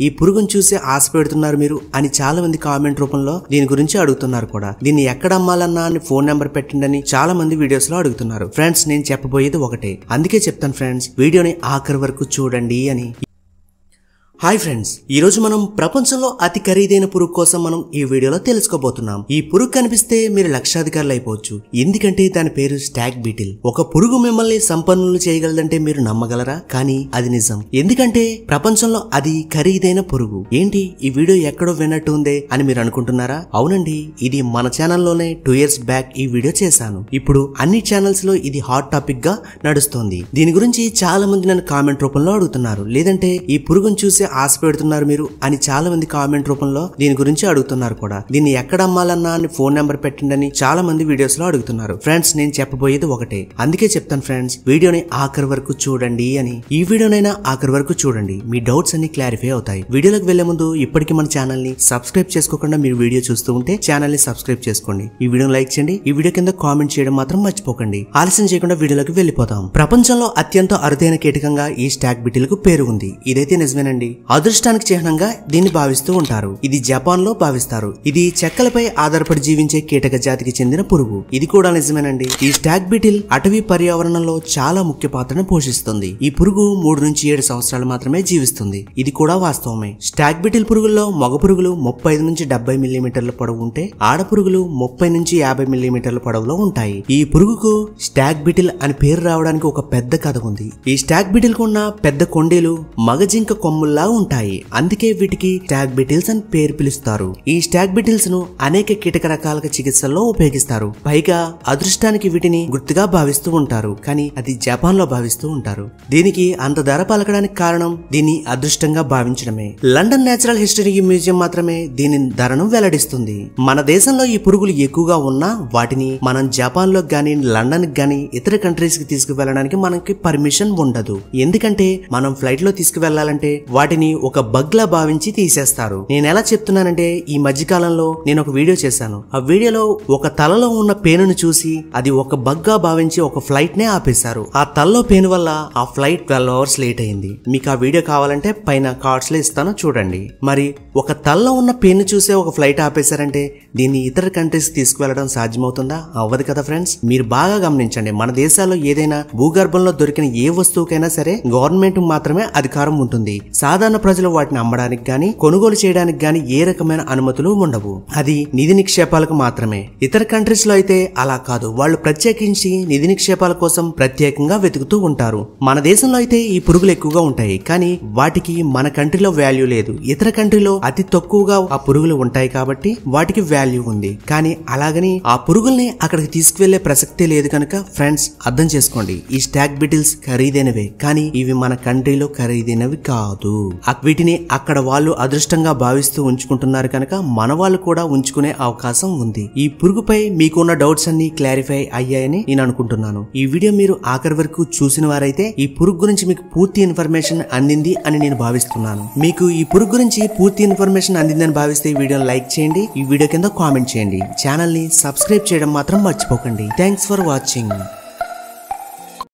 ఈ పురుగును చూసి ఆశ పెడుతున్నారు మీరు అని చాలా మంది కామెంట్ రూపంలో దీని గురించి అడుగుతున్నారు కూడా. దీన్ని ఎక్కడ అమ్మాలన్నా అని ఫోన్ నెంబర్ పెట్టండి చాలా మంది వీడియోస్ లో అడుగుతున్నారు. ఫ్రెండ్స్ నేను చెప్పబోయేది ఒకటే, అందుకే చెప్తాను ఫ్రెండ్స్ వీడియోని ఆఖరి వరకు చూడండి అని. హాయ్ ఫ్రెండ్స్, ఈ రోజు మనం ప్రపంచంలో అతి ఖరీదైన పురుగు కోసం మనం ఈ వీడియోలో తెలుసుకోబోతున్నాం. ఈ పురుగు కనిపిస్తే మీరు లక్షాధికారులు అయిపోవచ్చు, ఎందుకంటే దాని పేరు స్టాగ్ బీటిల్. ఒక పురుగు మిమ్మల్ని సంపన్నులు చేయగలదంటే మీరు నమ్మగలరా? కానీ అది నిజం, ఎందుకంటే ప్రపంచంలో అది ఖరీదైన పురుగు. ఏంటి ఈ వీడియో ఎక్కడో విన్నట్టు ఉందే అని మీరు అనుకుంటున్నారా? అవునండి, ఇది మన ఛానల్లోనే 2 years బ్యాక్ ఈ వీడియో చేశాను. ఇప్పుడు అన్ని ఛానల్స్ లో ఇది హాట్ టాపిక్ గా నడుస్తుంది. దీని గురించి చాలా మంది నన్ను కామెంట్ రూపంలో అడుగుతున్నారు, లేదంటే ఈ పురుగును చూసి ఆశ పెడుతున్నారు మీరు అని చాలా మంది కామెంట్ రూపంలో దీని గురించి అడుగుతున్నారు కూడా. దీన్ని ఎక్కడ అమ్మాలన్నా అని ఫోన్ నెంబర్ పెట్టండి చాలా మంది వీడియోస్ లో అడుగుతున్నారు. ఫ్రెండ్స్ నేను చెప్పబోయేది ఒకటే, అందుకే చెప్తాను ఫ్రెండ్స్ వీడియోని ఆఖరి వరకు చూడండి అని. ఈ వీడియోనైనా ఆఖరి వరకు చూడండి, మీ డౌట్స్ అన్ని క్లారిఫై అవుతాయి. వీడియోలోకి వెళ్లే ముందు ఇప్పటికీ మన ఛానల్ ని సబ్స్క్రైబ్ చేసుకోకుండా మీరు వీడియో చూస్తూ ఉంటే ఛానల్ ని సబ్స్క్రైబ్ చేసుకోండి. ఈ వీడియోని లైక్ చేయండి, ఈ వీడియో కింద కామెంట్ చేయడం మాత్రం మర్చిపోకండి. ఆలస్యం చేయకుండా వీడియోలోకి వెళ్ళిపోతాం. ప్రపంచంలో అత్యంత అరుదైన కీటకంగా ఈ స్టాగ్ బీటిల్ కు పేరు ఉంది. ఇదైతే నిజమేనండి. అదృష్టానికి చిహ్నంగా దీన్ని భావిస్తూ ఉంటారు. ఇది జపాన్ లో భావిస్తారు. ఇది చెక్కలపై ఆధారపడి జీవించే కీటక జాతికి చెందిన పురుగు. ఇది కూడా నిజమేనండి. ఈ స్టాగ్ బీటిల్ అటవీ పర్యావరణంలో చాలా ముఖ్య పాత్రను పోషిస్తుంది. ఈ పురుగు 3 నుంచి 7 సంవత్సరాలు మాత్రమే జీవిస్తుంది. ఇది కూడా వాస్తవమే. స్టాగ్ బీటిల్ పురుగుల్లో మగ పురుగులు 35 నుంచి 70 మిల్లీమీటర్ల పొడవు ఉంటే ఆడ పురుగులు 30 నుంచి 50 మిల్లీమీటర్ల పొడవులో ఉంటాయి. ఈ పురుగుకు స్టాగ్ బీటిల్ అని పేరు రావడానికి ఒక పెద్ద కథ ఉంది. ఈ స్టాగ్ బీటిల్ కు ఉన్న పెద్ద కొండేలు మగజింక కొమ్ముల్లా ఉంటాయి, అందుకే వీటికి స్టాగ్ బీటిల్స్ అని పేరు పిలుస్తారు. ఈ స్టాగ్ బీటిల్స్ ను అనేక కీటక రకాల చికిత్సల్లో ఉపయోగిస్తారు. పైగా అదృష్టానికి వీటిని గుర్తుగా భావిస్తూ ఉంటారు, కానీ అది జపాన్ లో భావిస్తూ ఉంటారు. దీనికి అంత ధర పలకడానికి కారణం దీన్ని అదృష్టంగా భావించడమే. లండన్ నేచురల్ హిస్టరీ మ్యూజియం మాత్రమే దీని ధరను వెల్లడిస్తుంది. మన దేశంలో ఈ పురుగులు ఎక్కువగా ఉన్నా వాటిని మనం జపాన్ లో గానీ లండన్ గానీ ఇతర కంట్రీస్ కి తీసుకువెళ్ళడానికి మనకి పర్మిషన్ ఉండదు. ఎందుకంటే మనం ఫ్లైట్ లో తీసుకువెళ్లాలంటే వాటిని ఒక బగ్ లా భావించి తీసేస్తారు. నేను ఎలా చెప్తున్నానంటే, ఈ మధ్య కాలంలో నేను ఒక వీడియో చేశాను. ఆ వీడియోలో ఒక తలలో ఉన్న పేనును చూసి అది ఒక బగ్ గా భావించి ఒక ఫ్లైట్ నే ఆపేశారు. ఆ తలలో పేను వల్ల ఆ ఫ్లైట్ 12 hours లేట్ అయింది. మీకు ఆ వీడియో కావాలంటే పైన కార్డ్స్ లో ఇస్తాను చూడండి. మరి ఒక తలలో ఉన్న పేను చూసే ఒక ఫ్లైట్ ఆపేశారంటే దీన్ని ఇతర కంట్రీస్ తీసుకువెళ్లడం సాధ్యమవుతుందా? అవ్వదు కదా ఫ్రెండ్స్. మీరు బాగా గమనించండి, మన దేశాల్లో ఏదైనా భూగర్భంలో దొరికిన ఏ వస్తువుకైనా సరే గవర్నమెంట్ మాత్రమే అధికారం ఉంటుంది. సాధారణ ప్రజలు వాటిని అమ్మడానికి గాని కొనుగోలు చేయడానికి గాని ఏ రకమైన అనుమతులు ఉండవు. అది నిధి నిక్షేపాలకు మాత్రమే. ఇతర కంట్రీస్ లో అయితే అలా కాదు, వాళ్ళు ప్రత్యేకించి నిధి నిక్షేపాల కోసం ప్రత్యేకంగా వెతుకుతూ ఉంటారు. మన దేశంలో అయితే ఈ పురుగులు ఎక్కువగా ఉంటాయి, కానీ వాటికి మన కంట్రీలో వాల్యూ లేదు. ఇతర కంట్రీలో అతి తక్కువగా ఆ పురుగులు ఉంటాయి కాబట్టి వాటికి వాల్యూ ఉంది. కానీ అలాగని ఆ పురుగుల్ని అక్కడికి తీసుకువెళ్లే ప్రసక్తే లేదు కనుక ఫ్రెండ్స్ అర్థం చేసుకోండి, ఈ స్టాగ్ బీటిల్స్ ఖరీదైనవే, కానీ ఇవి మన కంట్రీలో ఖరీదైనవి కాదు. వీటిని అక్కడ వాళ్ళు అదృష్టంగా భావిస్తూ ఉంచుకుంటున్నారు కనుక మన వాళ్ళు కూడా ఉంచుకునే అవకాశం ఉంది. ఈ పురుగుపై మీకున్న డౌట్స్ అన్ని క్లారిఫై అయ్యాయని నేను అనుకుంటున్నాను. ఈ వీడియో మీరు ఆఖరి వరకు చూసిన వారైతే ఈ పురుగు గురించి మీకు పూర్తి ఇన్ఫర్మేషన్ అందింది అని నేను భావిస్తున్నాను. మీకు ఈ పురుగు గురించి పూర్తి ఇన్ఫర్మేషన్ అందిందని భావిస్తే ఈ వీడియోని లైక్ చేయండి, ఈ వీడియో కింద కామెంట్ చేయండి, ఛానల్ ని సబ్స్క్రైబ్ చేయడం మాత్రం మర్చిపోకండి. Thanks for watching.